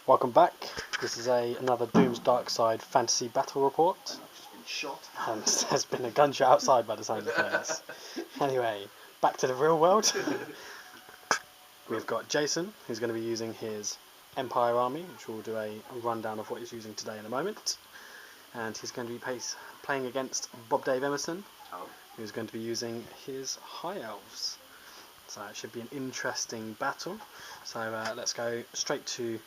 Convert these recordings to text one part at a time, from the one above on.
Welcome back. This is another Doom's Dark Side fantasy battle report. Been shot. And there's been a gunshot outside by the sound of things. Anyway, back to the real world. We've got Jason, who's going to be using his Empire army, which we'll do a rundown of what he's using today in a moment. And he's going to be playing against Bob Dave Emerson, who's going to be using his High Elves. So it should be an interesting battle. So let's go straight to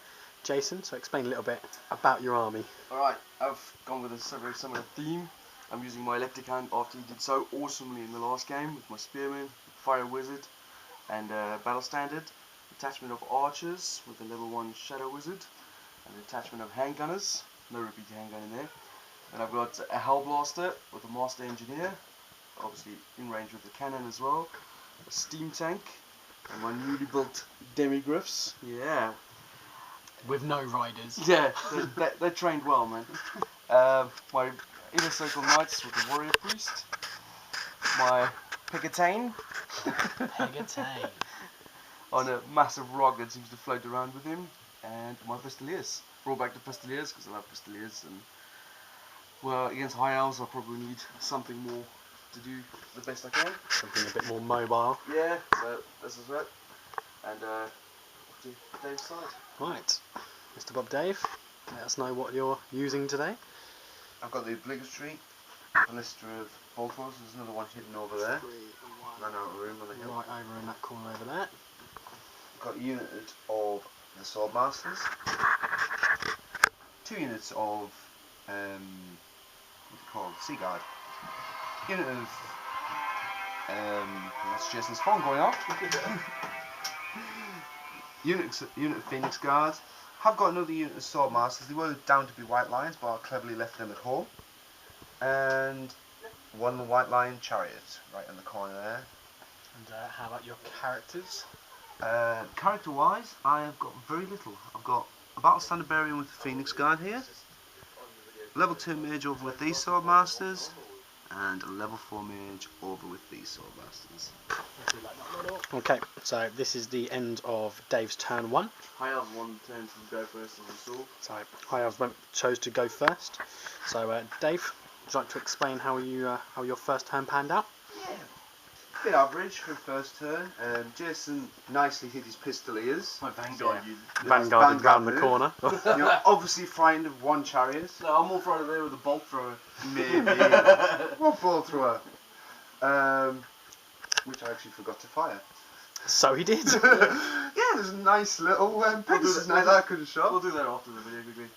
Jason. So explain a little bit about your army. Alright, I've gone with a very similar theme. I'm using my Electric Hand after he did so awesomely in the last game with my Spearman, Fire Wizard and Battle Standard. Attachment of Archers with a level 1 Shadow Wizard and an attachment of Handgunners. No repeat handgun in there. Then I've got a Hellblaster with a Master Engineer, obviously in range with the cannon as well. A Steam Tank and my newly built Demigryphs. Yeah. With no riders. Yeah, they're trained well, man. My Inner Circle Knights with the Warrior Priest. My Pegotane. Pegotane. On a massive rock that seems to float around with him. And my Pistoliers. Roll back to Pistoliers because I love Pistoliers. And well, against High Elves I probably need something more to do the best I can. Something a bit more mobile. Yeah, so this is it. And to Dave's side. Right, Mr. Bob Dave, let us know what you're using today. I've got the obligatory blister of Boltwars. There's another one hidden over there. Ran out of room on the hill. Right over in that corner over there. I've got a unit of the Swordmasters. 2 units of what's it called? Sea Guard. Unit of that's Jason's phone going off. Unit of Phoenix Guard. Have got another unit of Swordmasters. They were down to be White Lions, but I cleverly left them at home. And one White Lion Chariot right in the corner there. And how about your characters? Character-wise, I have got very little. I've got a Battle Standard Barbarian with the Phoenix Guard here. Level 2 Mage over with these Swordmasters. And a level 4 Mage over with these Swordmasters. Okay, so this is the end of Dave's turn 1. High Elves one turn to go first as you saw. So High Elves chose to go first. So Dave, would you like to explain how your first turn panned out? Yeah, bit average for first turn. Jason nicely hit his Pistoliers. My Vanguard you. Vanguarded round the corner. You're obviously frightened of one Chariot. No, I'm more frightened of there with a Bolt Thrower. Maybe. What Bolt Thrower? Which I actually forgot to fire. So he did. Yeah, there's a nice little Pegasus Knight that I could have shot. We'll do that after the video, quickly.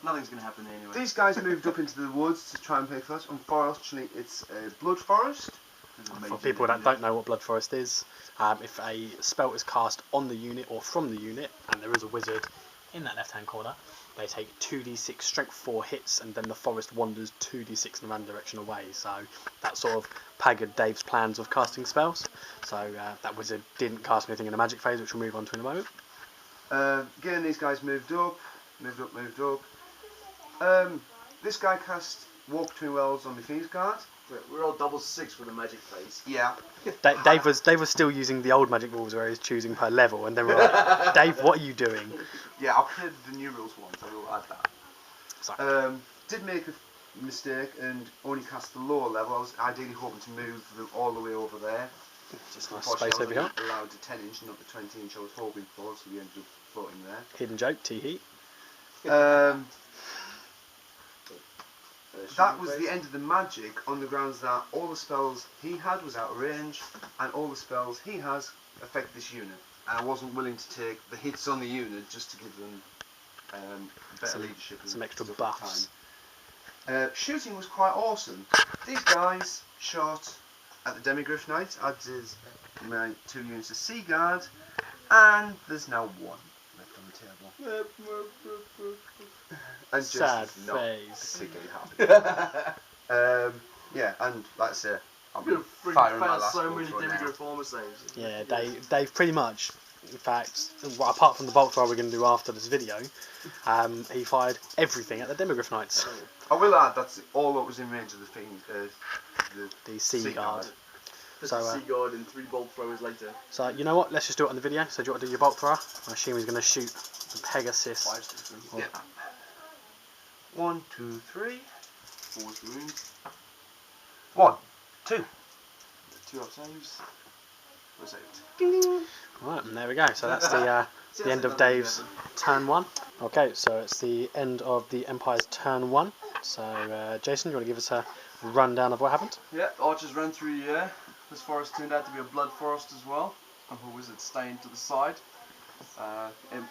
Nothing's going to happen anyway. These guys moved up into the woods to try and pick us. Unfortunately, it's a Blood Forest. For people that don't know what Blood Forest is, if a spell is cast on the unit or from the unit, and there is a wizard in that left-hand corner, they take 2d6 strength 4 hits, and then the forest wanders 2d6 in a random direction away. So that sort of paggered Dave's plans of casting spells. So that wizard didn't cast anything in the magic phase, which we'll move on to in a moment. Again, these guys moved up. This guy cast Walk Between Wells on the Phoenix Guard. We're all double 6 for the magic phase. Yeah. Dave was still using the old magic rules where he was choosing per level, and then we're like, Dave, what are you doing? Yeah, I'll play the new rules once, I will add that. Sorry. Did make a mistake and only cast the lower level. I was ideally hoping to move them all the way over there. Just nice space over here. Allowed to 10 inch, not the 20 inch I was hoping for, so we ended up floating there. Hidden joke, T-Heat. That was the end of the magic on the grounds that all the spells he had was out of range and all the spells he has affect this unit. And I wasn't willing to take the hits on the unit just to give them better leadership. Some extra buffs. Shooting was quite awesome. These guys shot at the Demigryph Knight. I did my 2 units of Sea Guard, and there's now 1 left on the table. And Sad just not face. particularly happy. Yeah, and like I say, I'm You're firing my failed last so one many for now. Demigryph armor saves. Yeah, Dave pretty much, in fact, well, apart from the bolt throw we're going to do after this video, he fired everything at the Demigryph Knights. I will add that's all that was in range of the thing, The Sea Guard. Just So, a Sea Guard and 3 Bolt Throwers later. So you know what? Let's just do it on the video. So do you want to do your bolt thrower? I assume he's going to shoot the Pegasus. 5 different. Oh. Yeah. 1, 2, 3. 4 is the wound. 1, 2. 2 up saves. We're saved. Ding ding. Right, and there we go. So that's the end of Dave's turn 1. Okay, so it's the end of the Empire's turn 1. So, Jason, you want to give us a rundown of what happened? Yeah, archers ran through the air. This forest turned out to be a blood forest as well. And a wizard staying to the side.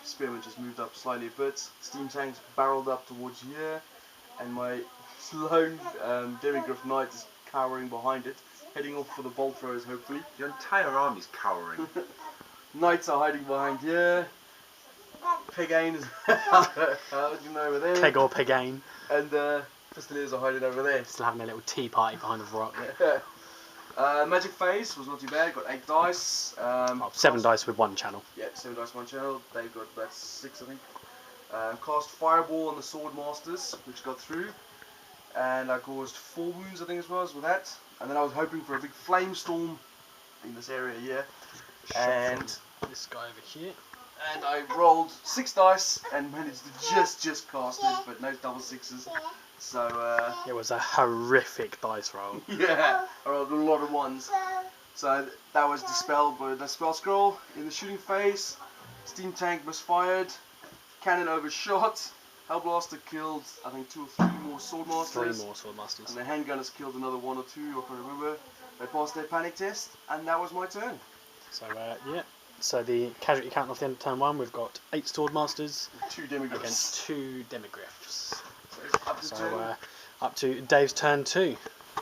Spearmen just moved up slightly a bit. Steam tanks barreled up towards here. And my lone Demigryph Knight is cowering behind it, heading off for the bolt throws, hopefully. Your entire army's cowering. Knights are hiding behind here. Pegane is hiding over there. Peg or Pegane. And Pistoliers are hiding over there. Still having a little tea party behind a rock. Magic phase was not too bad. Got 8 dice. 7 dice with 1 channel. Yeah, 7 dice, 1 channel. They got about 6, I think. Cast Fireball on the Sword Masters, which got through. And I caused 4 wounds, I think it was, with that. And then I was hoping for a big flame storm in this area here. And this guy over here. And I rolled 6 dice and managed to just cast it, but no double 6s. So it was a horrific dice roll. yeah, I rolled a lot of 1s. So that was dispelled by the spell scroll. In the shooting phase, steam tank misfired, cannon overshot, Hellblaster killed I think 2 or 3 more swordmasters. 3 more swordmasters. And the handgunners killed another 1 or 2, I can't remember. They passed their panic test, and that was my turn. So yeah. So the casualty count off the end of turn 1, we've got 8 swordmasters 2 demigryphs against 2 demigryphs. So it's up to 2. So up to Dave's turn 2.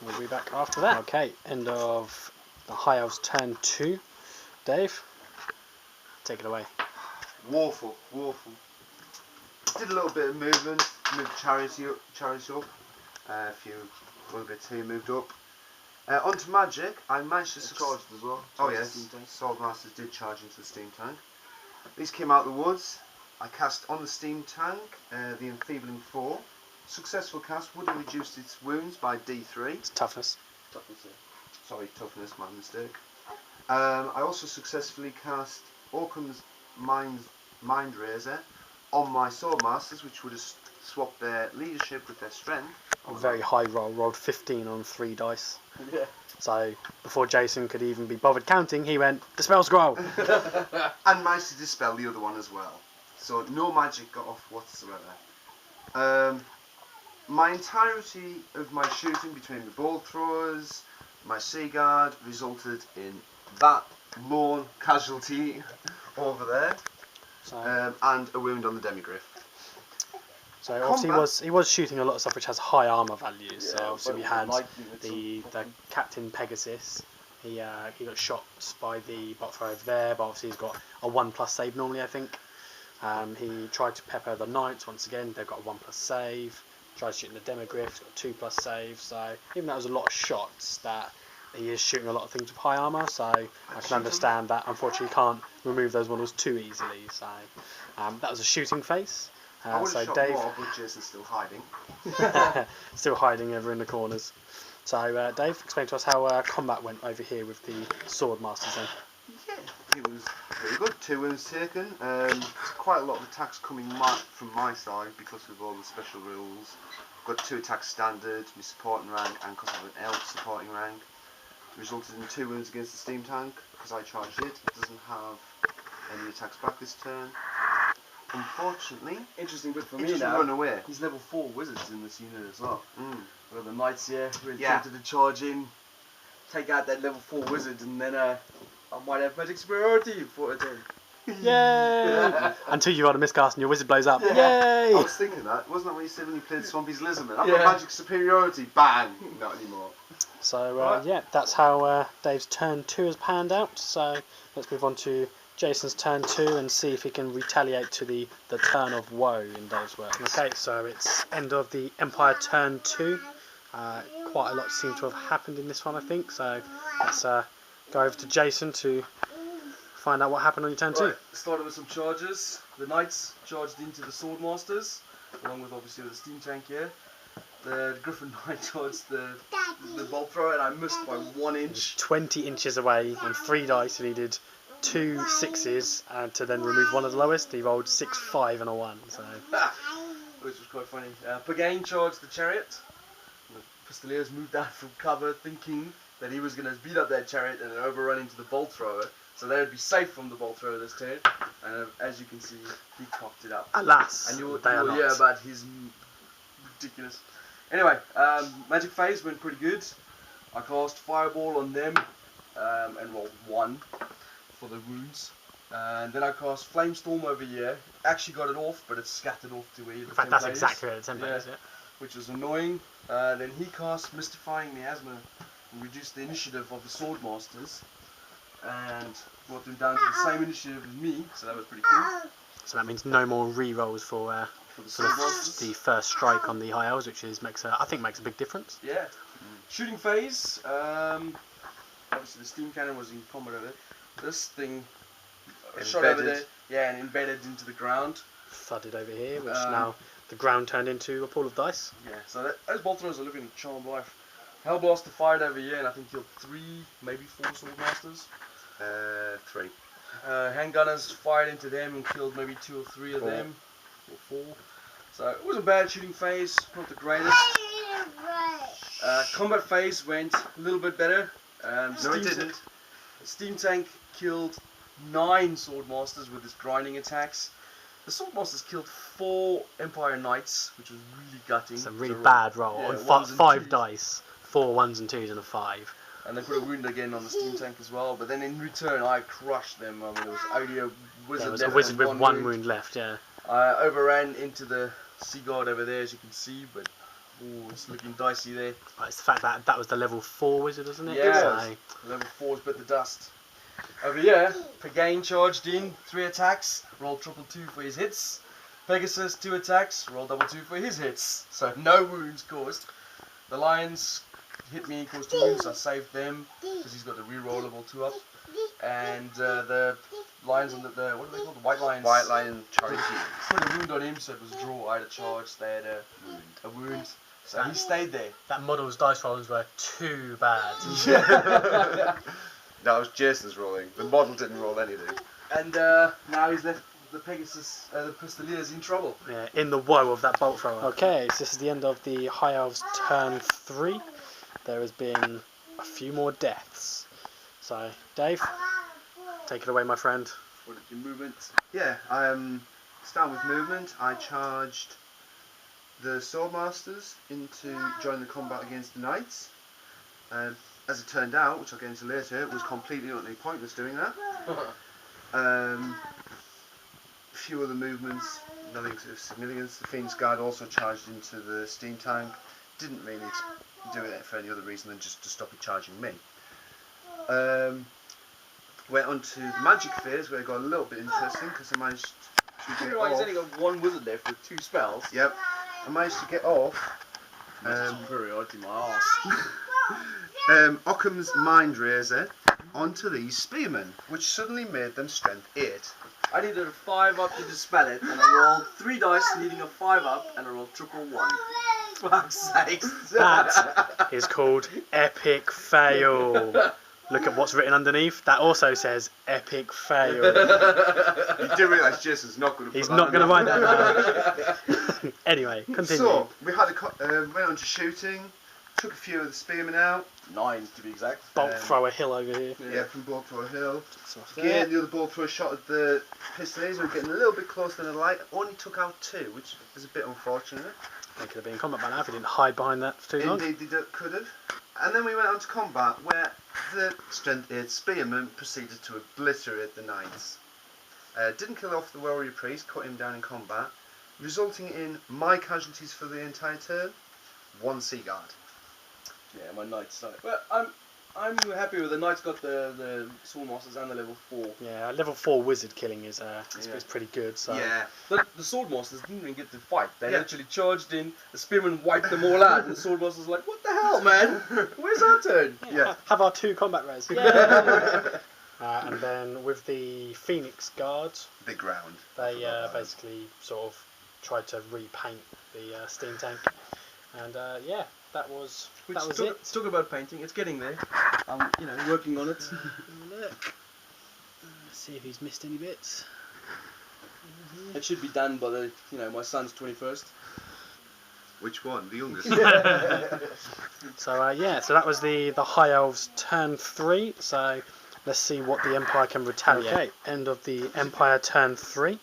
We'll be back after that. Okay, end of the High Elves turn 2. Dave, take it away. Woeful. Did a little bit of movement, moved chariots up. A few other bits here moved up. Onto magic, I managed to charged as well. Oh yes, Swordmasters did charge into the steam tank. These came out of the woods. I cast on the steam tank the Enfeebling 4. Successful cast would have reduced its wounds by D3. It's toughness. Sorry, toughness, my mistake. I also successfully cast Orcum's Mind Razor on my Swordmasters, which would have swapped their leadership with their strength. A very high roll, rolled 15 on 3 dice. Yeah. So before Jason could even be bothered counting, he went, "Dispel scroll!" And managed to dispel the other one as well. So no magic got off whatsoever. My entirety of my shooting between the bolt throwers, my sea guard, resulted in that lone casualty over there, So, and a wound on the Demigryph. so obviously he was shooting a lot of stuff which has high armour values. Yeah, So obviously but we had lightning the Captain Pegasus. He got shot by the bot thrower over there, but obviously he's got a 1+ save normally, I think. He tried to pepper the Knights once again. They've got a 1+ save. Tried shooting the Demigryphs, got 2+ saves. So even though it was a lot of shots, that he is shooting a lot of things with high armour. So I can understand that. Unfortunately, you can't remove those models too easily. So that was a shooting phase. I would So have shot Dave, more, but Jason's still hiding. still hiding over in the corners. So Dave, explain to us how combat went over here with the Swordmasters then. Yeah, it was very good. 2 wounds taken. Quite a lot of attacks coming from my side because of all the special rules. Got 2 attacks standard, my supporting rank, and because I have an elf supporting rank. Resulted in 2 wounds against the steam tank because I charged it. It doesn't have any attacks back this turn. Unfortunately, Interesting bit for it me just now. run away. He's level 4 wizards in this unit as well. Mm. We've got the Knights here, really Yeah. tempted to charge in, take out that level 4 wizard, and then I might have magic superiority for a turn. Yay! Until you got a miscast and your wizard blows up. Yeah. Yay! I was thinking that. Wasn't that what you said when you played Swampy's Lizardman? I've Yeah. got magic superiority. Bang! Not anymore. So Right. yeah, that's how Dave's turn 2 has panned out. So let's move on to Jason's turn 2 and see if he can retaliate to the turn of woe in Dave's words. Okay, so it's end of the Empire turn 2. Quite a lot seems to have happened in this one, I think. So let's go over to Jason to find out what happened on your turn 2. Right, started with some charges. The Knights charged into the Swordmasters, along with obviously the steam tank here. The Griffin Knight charged the bolt thrower, and I missed by 1 inch. 20 inches away on 3 dice, and he did 2 6s to then remove one of the lowest. He rolled 6, 5 and a 1. So Which was quite funny. Pagain charged the chariot. The Pistoliers moved out from cover thinking that he was going to beat up that chariot and then overrun into the bolt thrower. So they would be safe from the bolt thrower this turn. And as you can see, he cocked it up. alas, And you'll they are hear not. about his ridiculous. Anyway, magic phase went pretty good. I cast Fireball on them and rolled 1 for the wounds. And then I cast Flamestorm over here. Actually got it off, but it's scattered off to where the In fact, that's template exactly is. where the template is. Yeah. Which was annoying. Then he cast Mystifying Miasma and reduced the initiative of the Swordmasters and brought them down to the same initiative as me, so that was pretty cool. So that means no more re-rolls for the sort of Swordmasters. the first strike on the High Elves, which I think makes a big difference. Yeah. Shooting phase. Obviously the steam cannon was in combat over there. This thing shot over there, yeah, and embedded into the ground. Thudded over here, which now the ground turned into a pool of dice. Yeah, so those bolt throwers are looking charmed life. Hellblaster fired over here and I think killed 3, maybe 4 Swordmasters. 3. Handgunners fired into them and killed maybe 2 or 3 of them, or 4. So it wasn't bad shooting phase, not the greatest. Combat phase went a little bit better. No, it didn't. Steam Tank killed 9 Swordmasters with his grinding attacks. The Swordmasters killed 4 Empire Knights, which was really gutting. It's a really bad roll. Yeah, On 5 2s. dice, 4 1s and 2s and a 5. And they put a wound again on the Steam Tank as well. But then in return, I crushed them. I mean, there was only a wizard There was left a wizard and with 1 wound left, yeah. I overran into the Sea God over there, as you can see, but it's looking dicey there. But it's the fact that that was the level 4 wizard, wasn't it? Yeah. So, Level 4's bit the dust. Over here, Pagain charged in, 3 attacks, rolled 222 for his hits. Pegasus, 2 attacks, rolled 22 for his hits. So no wounds caused. The Lions hit me, caused 2 wounds, so I saved them, because he's got the rerollable 2 up. And the Lions on what are they called? The White Lions. White Lion charged. Put a wound on him, so it was a draw. I had a charge, they had a wound. So he stayed there. that model's dice rolls were too bad. That was Jason's rolling. The model didn't roll anything. And now he's left the Pegasus, the Pistoliers in trouble. Yeah, in the woe of that bolt thrower. Okay, so this is the end of the High Elves turn 3. There has been a few more deaths. So, Dave, take it away, my friend. What did your movement? Yeah, starting with movement, I charged the Swordmasters in to join the combat against the Knights. As it turned out, which I'll get into later, it was completely utterly pointless doing that. A few other movements, nothing of significance. The Fiend's Guard also charged into the Steam Tank. Didn't really do it for any other reason than just to stop it charging me. Went on to the magic phase where it got a little bit interesting because I managed to get He's off. only got 1 wizard left with 2 spells. Yep, I managed to get off Superiority, my ass. Occam's Mind Razor onto these spearmen, which suddenly made them strength 8. I needed a 5 up to dispel it, and I rolled 3 dice needing a 5 up, and I rolled triple 1. Fuck's sakes. That is called epic fail. Look at what's written underneath. That also says epic fail. You do realise Jason's not going to. He's not going to write that down. Anyway, continue. So we had went on to shooting, took a few of the spearmen out. 9 to be exact. Bolt thrower hill over here. Yeah, from Bolt Thrower Hill. Yeah. Again, the other Bolt Thrower shot at the Pistoliers were getting a little bit closer than the light. Only took out 2, which is a bit unfortunate. They could have been in combat by now if he didn't hide behind that for too long. Indeed, they could have. And then we went on to combat where the Strength 8 Spearman proceeded to obliterate the Knights. Didn't kill off the Warrior Priest, cut him down in combat, resulting in my casualties for the entire turn, 1 Sea Guard. Yeah, my Knights. Well, I'm happy with the Knights got the Swordmasters and the level 4. Yeah, level 4 wizard killing is pretty good. So. Yeah. The Swordmasters didn't even get to fight. They actually charged in, the Spearmen wiped them all out, and the Swordmasters were like, what the hell, man? Where's our turn? Yeah. Have our 2 combat res. Yeah. And then with the Phoenix Guard, Big round. they basically sort of tried to repaint the steam tank. And that was it. Talk about painting, it's getting there. I'm working on it. Look. see if he's missed any bits. It should be done by the, my son's 21st. Which one? The youngest? So so that was the High Elves turn 3. So let's see what the Empire can retaliate. Okay, end of the Empire turn 3.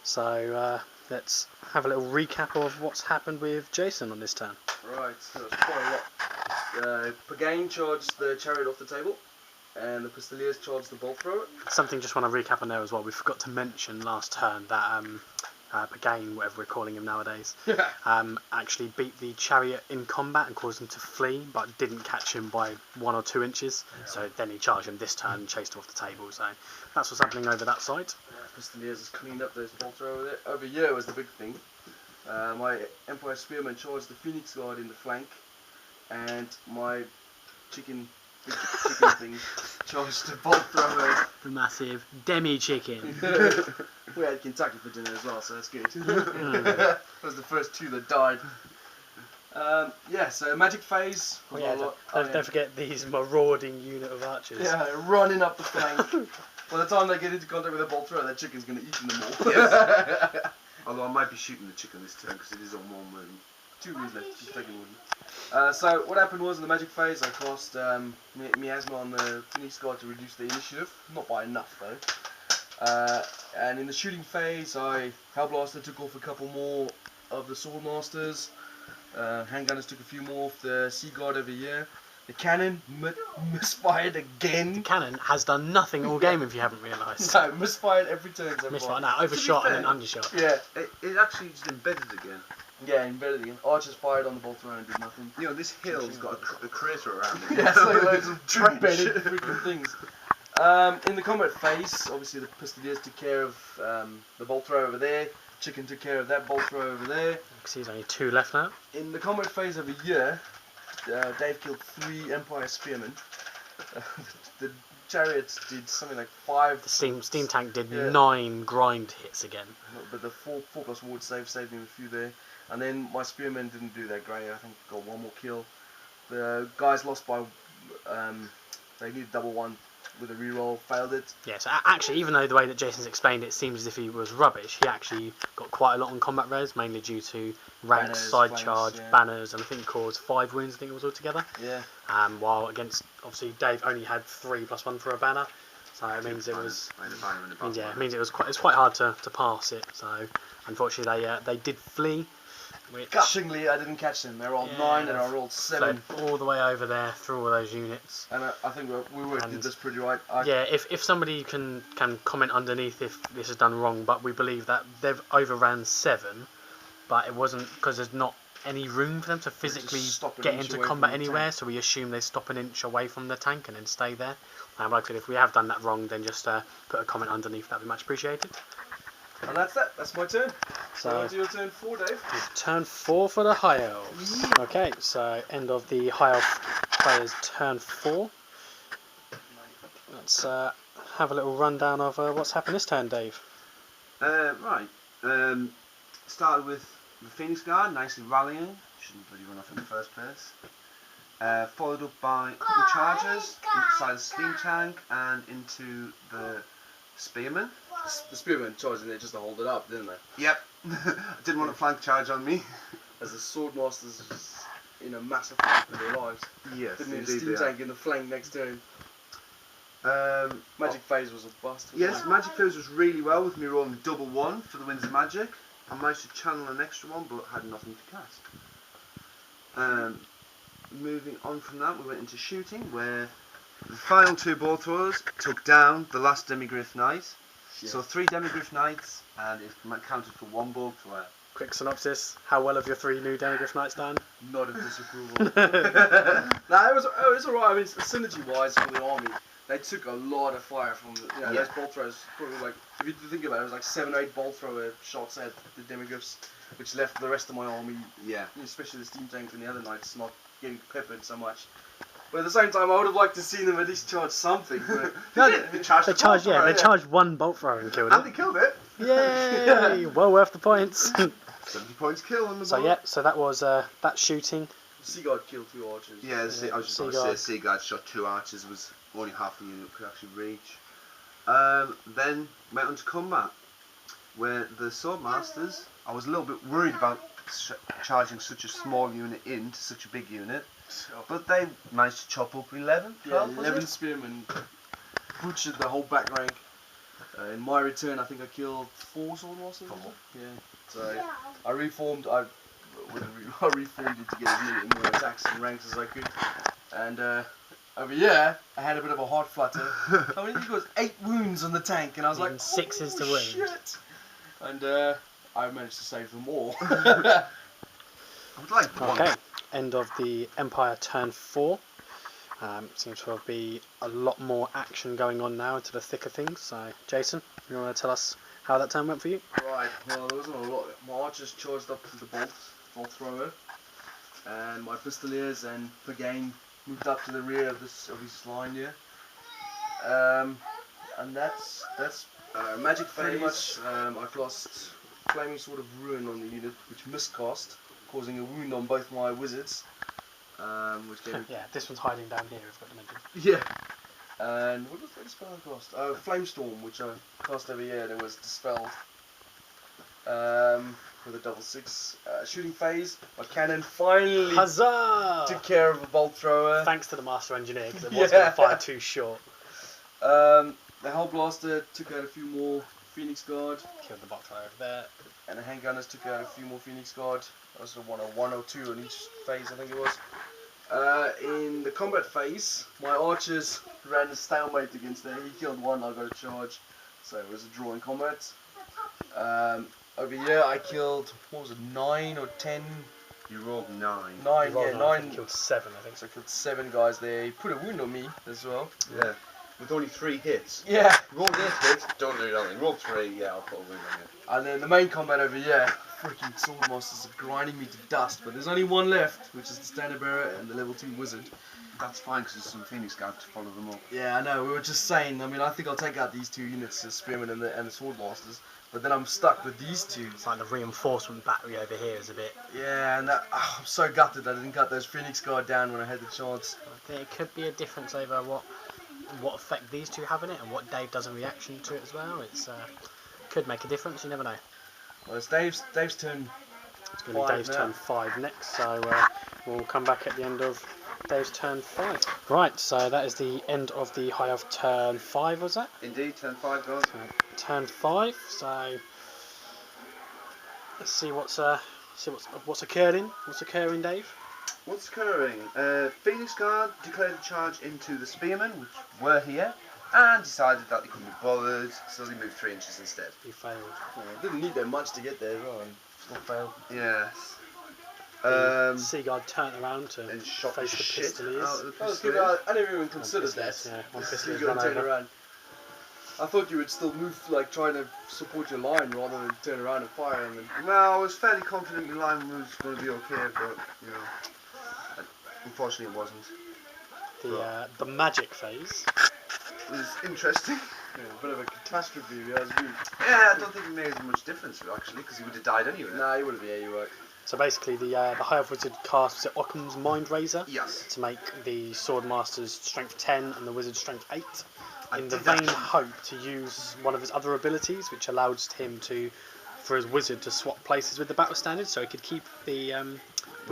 So let's have a little recap of what's happened with Jason on this turn. Right, so it's quite a lot. Pagain charged the chariot off the table, and the Pistoliers charged the bolt thrower. Something just want to recap on there as well. We forgot to mention last turn that Pagain, whatever we're calling him nowadays, actually beat the chariot in combat and caused him to flee, but didn't catch him by 1 or 2 inches. So then he charged him this turn and chased him off the table. So that's what's happening over that side. Pistoliers has cleaned up those bolt thrower over there. Over here was the big thing. My Empire Spearman charged the Phoenix Guard in the flank, and my chicken thing charged the bolt thrower. The massive demi chicken. We had Kentucky for dinner as well, so that's good. That was the first 2 that died. So magic phase. Don't forget these marauding unit of archers. Yeah, running up the flank. By the time they get into contact with a bolt thrower, that chicken's going to eat them all. Yes. Although I might be shooting the chicken this turn because it is on 1 wound. 2 wounds left, she's taking 1. So what happened was in the magic phase, I cast Miasma on the Phoenix Guard to reduce the initiative. Not by enough though. And in the shooting phase, I Hellblaster took off a couple more of the Swordmasters. Handgunners took a few more of the Sea Guard over here. The cannon misfired again. The cannon has done nothing all game if you haven't realised. No, misfired every turn. Misfired, no, overshot and then undershot. Yeah. It actually just embedded again. Yeah, embedded again. Archers fired on the bolt thrower and did nothing. This hill's got a crater around it. Yeah, so loads of embedded freaking things. In the combat phase, obviously the Pistoliers took care of the bolt thrower over there. Chicken took care of that bolt thrower over there. See, there's only 2 left now. In the combat phase over here, Dave killed 3 Empire Spearmen. The chariots did something like 5. The steam tank did 9 grind hits again. But the 4+ ward saved him a few there. And then my Spearmen didn't do that great. I think got 1 more kill. The guys lost by. They needed double 1 with a reroll, failed it. Yeah, so actually, even though the way that Jason's explained it seems as if he was rubbish, he actually got quite a lot on combat res, mainly due to ranks, Banners, side flanks, charge, banners, and I think he caused 5 wounds, I think it was altogether. Yeah. While against, obviously, Dave only had 3+1 for a banner, so it means it was. It means it was quite hard to pass it. So unfortunately, they did flee. Gushingly, I didn't catch them. They were all 9 and I rolled 7. All the way over there through all those units. And I think we did this pretty right. If somebody can comment underneath if this is done wrong, but we believe that they've overran 7, but it wasn't because there's not any room for them to physically get into combat anywhere, so we assume they stop an inch away from the tank and then stay there. Like I said, if we have done that wrong, then just put a comment underneath, that'd be much appreciated. And that's that. That's my turn. So on to your turn 4, Dave. Turn 4 for the High Elves. Okay, so end of the High Elf players' turn 4. Let's have a little rundown of what's happened this turn, Dave. Right. Started with the Phoenix Guard, nicely rallying. Shouldn't really run off in the first place. Followed up by a couple of charges inside the steam tank and into the Spearmen. The Spearmen charged in there just to hold it up, didn't they? Yep. Didn't want a flank charge on me. As the Swordmasters just in a massive fight for their lives. Yes, didn't need a steam tank in the flank next to him. Magic phase was a bust. Yes, Magic phase was really well with me rolling double 1 for the Winds of Magic. I managed to channel an extra 1 but had nothing to cast. Moving on from that, we went into shooting where the final 2 bolt throwers took down the last Demigryph Knight. Yeah. So 3 Demigryph Knights and it counted for 1 bolt thrower. Quick synopsis, how well have your 3 new Demigryph Knights done? Not of disapproval. Nah, it was alright. I mean, synergy wise for the army, they took a lot of fire from those bolt throwers. Probably like, if you think about it, it was like 7 or 8 bolt thrower shots at the Demigryphs, which left the rest of my army, especially the steam tanks and the other knights, not getting peppered so much. But at the same time, I would have liked to see them at least charge something. They charged 1 bolt thrower and killed it. And they killed it. Yay! Well worth the points. 70 points kill on the board. So that was that shooting. Sea Guard killed 2 archers. Yeah, I was just going to say Sea Guard shot 2 archers, was only half the unit could actually reach. Then went on to combat, where the Swordmasters, I was a little bit worried about charging such a small unit into such a big unit, but they managed to chop up 11, 12, Yeah, was 11 it? spearmen butchered the whole back rank. In my return, I think I killed 4 Swordmasters. Yeah. So I reformed. I reformed it to get as many more attacks and ranks as I could. And over here, I had a bit of a heart flutter. I mean, he got 8 wounds on the tank, and I was Even like, 6s to oh, wound. shit. And I managed to save them all. I would like one. Okay, end of the Empire turn 4. Seems to be a lot more action going on now into the thick of things. So, Jason, you want to tell us how that turn went for you? Right, well, there wasn't a lot. My archers charged up to the bolt thrower, and my pistoliers and Pagain moved up to the rear of his line here. And that's magic phase. I've lost Flaming Sword of Ruin on the unit, which miscast, causing a wound on both my wizards. Which gave Yeah, this one's hiding down here, I've got to mention. yeah. And what was that spell I cast? Oh, Flamestorm, which I cast over here, and it was dispelled. With a double 6 shooting phase, my cannon finally Huzzah! took care of a bolt thrower. Thanks to the Master Engineer, because it was going to fire too short. The Hell Blaster took out a few more Phoenix Guard, Killed the box right over there. and the Handgunners took out a few more Phoenix Guard. Also one or two on each phase, I think it was. In the combat phase, my archers ran a stalemate against there. He killed one, I got a charge, so it was a draw in combat. Over here, I killed, what was it, 9 or 10? You rolled 9. 9, You rolled yeah, nine, I 9. think you killed 7, I think. So I killed 7 guys there. He put a wound on me as well. Yeah. With only 3 hits. Yeah. Roll 8 hits, don't do nothing. Roll 3, yeah, I'll put a win on you. And then the main combat over here, freaking Swordmasters are grinding me to dust. But there's only one left, which is the Standard Bearer and the level 2 Wizard. That's fine, because there's some Phoenix Guard to follow them up. Yeah, I know. We were just saying. I mean, I think I'll take out these 2 units, the Spearmen and the Swordmasters. But then I'm stuck with these 2. It's like the reinforcement battery over here is a bit... Yeah, and I'm so gutted I didn't cut those Phoenix Guard down when I had the chance. There could be a difference over what effect these 2 have in it and what Dave does in reaction to it as well. It's could make a difference, you never know. Well, it's Dave's turn. It's going to be Dave's turn 5 next, so we'll come back at the end of Dave's turn 5. Right, so that is the end of the High Elf turn 5, was that? Indeed, turn 5 goes. Turn 5, so let's see what's occurring. What's occurring, Dave? What's occurring? Phoenix Guard declared a charge into the Spearmen, which were here, and decided that they couldn't be bothered, so they moved 3 inches instead. You failed. Yeah, didn't need that much to get there as well, and still failed. Yes. Seaguard turned around to And shot face the the shit Pistoliers. out of the I Pistoliers. never even considered Pistoliers, that. yeah, one You Pistoliers gotta run turn over. around. I thought you would still move, like trying to support your line rather than turn around and fire. And then... Well, I was fairly confident my line was going to be okay, but, you know, unfortunately it wasn't. The magic phase. It was interesting. Yeah, a bit of a catastrophe, yeah, it was weird. Yeah, I don't think it made much difference, actually, because he would have died anyway. Nah, you would have, yeah, you were. So basically, the High Elf Wizard cast Occam's Mind Razor Yes. to make the Swordmaster's Strength 10 and the Wizard's Strength 8. I In the did vain actually- hope to use one of his other abilities, which allows him for his wizard to swap places with the battle standard, so he could keep the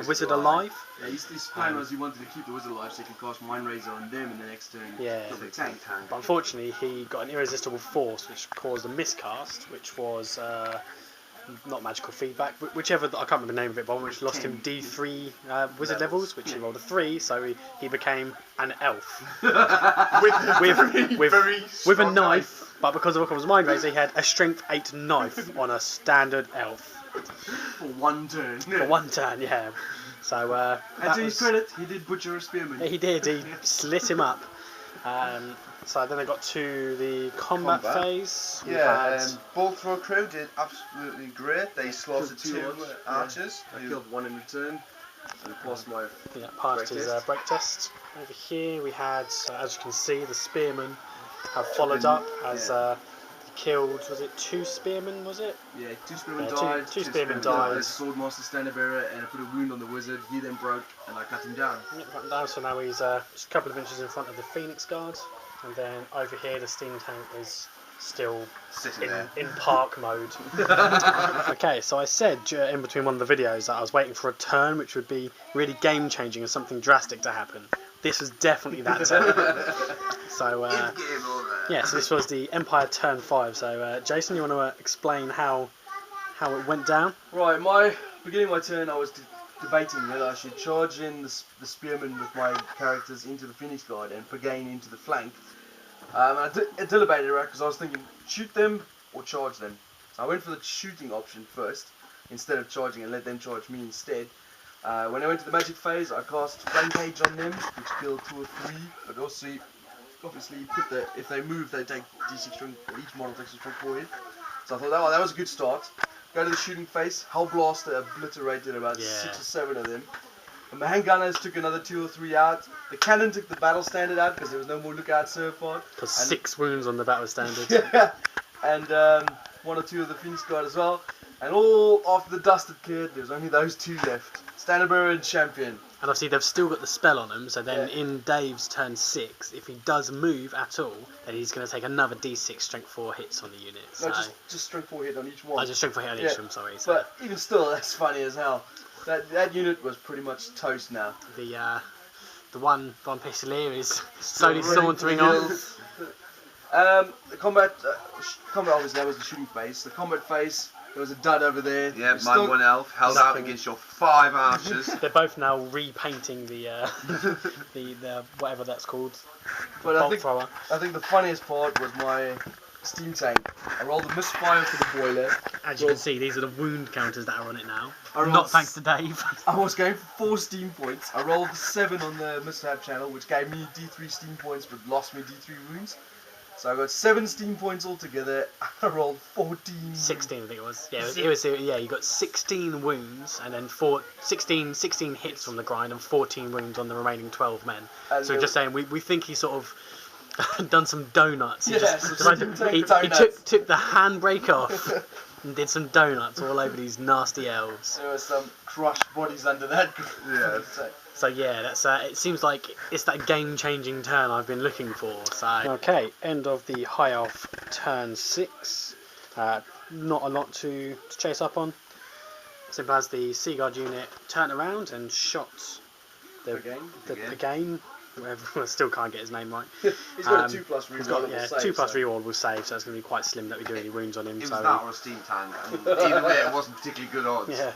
wizard alive. Yeah, his plan was he wanted to keep the wizard alive so he could cast Mind Razor on them in the next turn. Yeah. Kill the tank. But unfortunately, he got an irresistible force, which caused a miscast, which was not magical feedback, whichever, I can't remember the name of it, but which lost him D3 wizard levels, which he rolled a 3, so he became an elf. with a knife, but because of Occam's Mind Razor, he had a Strength 8 knife on a standard elf. For 1 turn. For 1 turn, yeah. So, And to his credit, he did butcher a spearman. he did, he slit him up. So then they got to the combat phase. We Yeah, had- Bolt Throw Crew did absolutely great. They slaughtered Killed 2 two archers. I killed 1 in return. And passed my Yeah, passed break his test. break test. Over here we had, as you can see, the spearmen have followed up as killed, was it 2 spearmen, was it? Yeah, 2 spearmen Yeah, died. two spearmen died. died. Swordmaster Standard Bearer, and I put a wound on the wizard. He then broke, and I cut him down. Yep, right down, so now he's just a couple of inches in front of the Phoenix Guard. And then over here the steam tank is still Sitting there. in park mode. Okay, so I said in between one of the videos that I was waiting for a turn which would be really game changing and something drastic to happen. This was definitely that turn. So yeah, so this was the Empire turn 5. So Jason, you want to explain how it went down? Right, beginning of my turn, I was debating whether I should charge in the spearmen with my characters into the Phoenix Guard and Pagain into the flank. And I deliberated, right, because I was thinking shoot them or charge them. So I went for the shooting option first instead of charging and let them charge me instead. When I went to the magic phase, I cast Flame Cage on them, which killed 2 or 3, but also obviously if they move, they take d6 strength, each model takes a strength 4 hit. So I thought that was a good start. Go to the shooting phase, Hell Blaster obliterated about 6 or 7 of them. And the handgunners took another 2 or 3 out. The cannon took the battle standard out because there was no more lookout so far. Because 6 wounds on the battle standard. Yeah, and 1 or 2 of the Phoenix Guard as well. And all after the dust had cleared, there was only those 2 left. Standard Bearer and Champion. And obviously they've still got the spell on him, so then in Dave's turn 6, if he does move at all, then he's going to take another d6 strength 4 hits on the unit. So. No, just strength 4 hit on each one. I just strength 4 hit on each of them, sorry. So. But even still, that's funny as hell. That unit was pretty much toast now. The one Pistolier is slowly sauntering on. The combat obviously that was the shooting phase. The combat phase, there was a dud over there. Yeah, my 1 elf held out against your 5 archers. They're both now repainting the whatever that's called. But I think the funniest part was my steam tank. I rolled a misfire for the boiler. As you can see, these are the wound counters that are on it now. Not thanks to Dave. I was going for 4 steam points. I rolled 7 on the mishap channel, which gave me D3 steam points, but lost me D3 wounds. So I got 7 steam points altogether. I rolled 14. 16, I think it was. Yeah, you got 16 wounds and then 16 hits from the grind and 14 wounds on the remaining 12 men. And so just saying, we think he sort of done some donuts. He he took the handbrake off and did some donuts all over these nasty elves. There were some crushed bodies under that. Yeah. So yeah, that's it seems like it's that game-changing turn I've been looking for. So okay, end of the High Elf turn 6. Not a lot to chase up on. Simple as the Sea Guard unit turned around and shot the Pagain. I still can't get his name right. He's got a 2+ reroll. He's got 2+ reroll will save, so it's going to be quite slim that we do any wounds on him. It was that or a steam tank. I mean, even there, it wasn't particularly good odds. Yeah.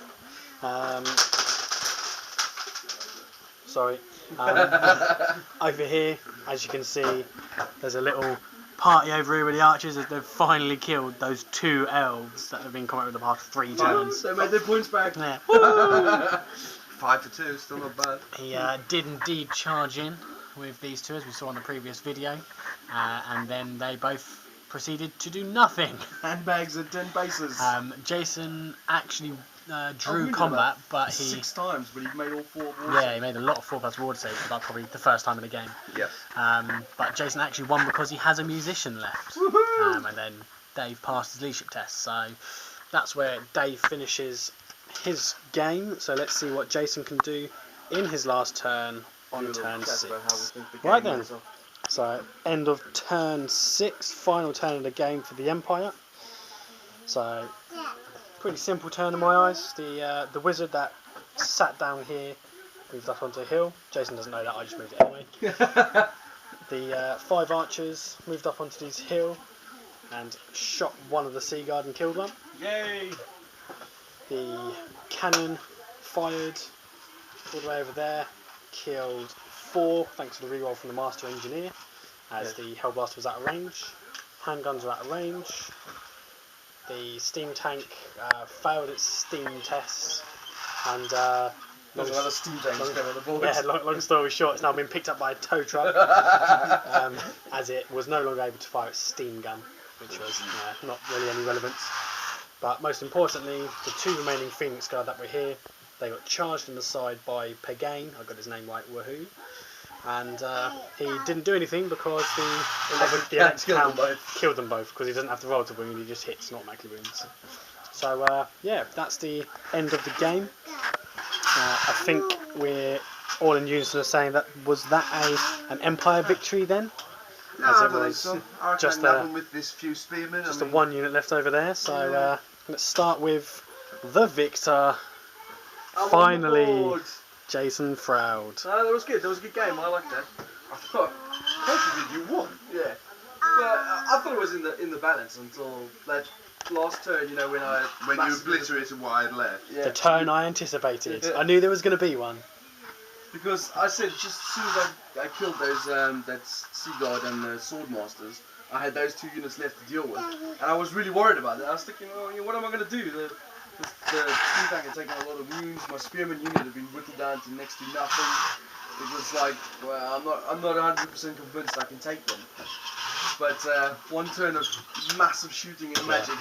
Sorry. Over here, as you can see, there's a little party over here with the archers as they've finally killed those 2 elves that have been coming over the past 3 turns. They made their points back. Yeah. 5 for 2, still not bad. He did indeed charge in with these 2, as we saw in the previous video, and then they both proceeded to do nothing. Handbags at 10 paces. Jason actually drew combat, but he 6 times, but he made all 4 ward saves. He made a lot of 4+ ward saves, but probably the first time in the game. Yes. But Jason actually won because he has a musician left. And then Dave passed his leadership test, so that's where Dave finishes his game. So let's see what Jason can do in his last turn on turn 6. Right then. So end of turn 6, final turn of the game for the Empire. So pretty simple turn in my eyes. The wizard that sat down here moved up onto a hill. Jason doesn't know that, I just moved it anyway. The 5 archers moved up onto this hill and shot one of the Sea Guard and killed one. Yay! The cannon fired all the way over there, killed 4 thanks to the reroll from the Master Engineer, as the Hellblaster was out of range. Handguns were out of range. The steam tank failed its steam tests, and there's another steam tank on the board. Yeah, long story short, it's now been picked up by a tow truck, as it was no longer able to fire its steam gun, which was not really any relevance. But most importantly, the 2 remaining Phoenix Guard that were here, they got charged in the side by Pagain. I got his name right, woohoo. And he didn't do anything because the electric killed them both, because he doesn't have to roll to wound, he just hits, not automatically wounds. So yeah, that's the end of the game. I think we're all in unison of saying that was that an Empire victory then? No, as I it don't think was so. I reckon just I can have a them with this few spearmen. just I a mean, one unit left over there. So Yeah. let's start with the victor. I'm on Finally, board. Jason Froud. No, that was good. That was a good game. I liked that. I thought, hopefully you won. yeah, but I thought it was in the balance until that last turn. You know, when When you massively- obliterated what I had left. Yeah. The turn I anticipated. I knew there was going to be one. Because I said just as soon as I killed those that Sea Guard and the Sword Masters, I had those 2 units left to deal with, and I was really worried about that. I was thinking, oh, what am I going to do? The steam tank had taken a lot of wounds. My spearman unit had been whittled down to next to nothing. It was like, well, I'm not 100% convinced I can take them. But one turn of massive shooting and magic.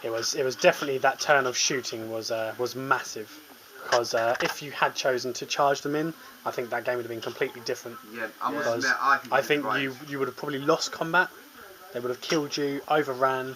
It was definitely that turn of shooting was massive, because if you had chosen to charge them in, I think that game would have been completely different. Yeah, I must Because admit, I think right. you would have probably lost combat. They would have killed you, overran,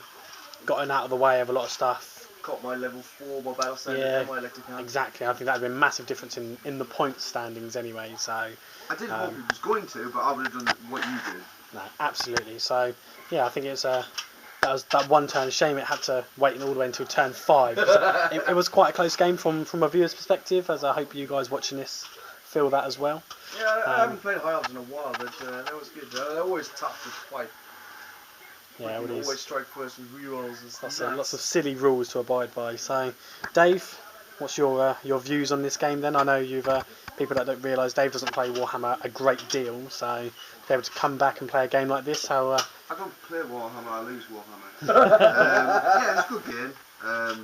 gotten out of the way of a lot of stuff. Caught my level 4, my battle standard, Yeah, and my electric hand. exactly. I think that would have been a massive difference in the point standings anyway. So I did hope he was going to, but I would have done what you did. no, absolutely. So yeah, I think it's that one turn. Shame it had to wait all the way until turn 5. It was quite a close game from a viewer's perspective, as I hope you guys watching this feel that as well. Yeah, I haven't played High Elves in a while, but that was good. They're always tough to fight. Yeah, You it can is. always strike first with rerolls and Lots of silly rules to abide by. So, Dave, what's your views on this game then? I know you've people that don't realise Dave doesn't play Warhammer a great deal, so to be able to come back and play a game like this, how I don't play Warhammer, I lose Warhammer. Yeah, it's a good game.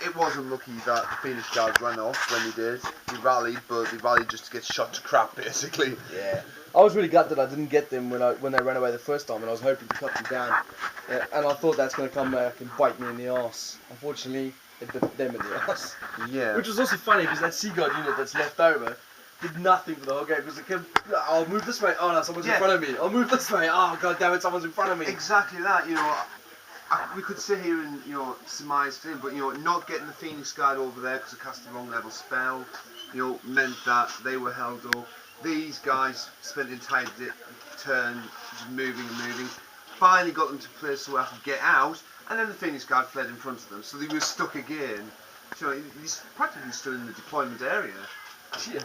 It was unlucky that the Phoenix Guards ran off when they did. They rallied, but they rallied just to get shot to crap, basically. Yeah, I was really glad that I didn't get them when they ran away the first time, and I was hoping to cut them down. And I thought that's going to come back and bite me in the arse. Unfortunately, it bit them in the arse. Yeah. Which was also funny because that Sea Guard unit that's left over did nothing for the whole game because it kept, I'll move this way, oh no, someone's in front of me. I'll move this way, oh god damn it, someone's in front of me. Exactly that, you know. We could sit here and, you know, surmise things, but, you know, not getting the Phoenix Guard over there because I cast the wrong level spell, you know, meant that they were held up. These guys spent the entire turn just moving and moving. Finally got them to a place where I could get out, and then the Phoenix Guard fled in front of them, so they were stuck again. So he's practically still in the deployment area. Yeah.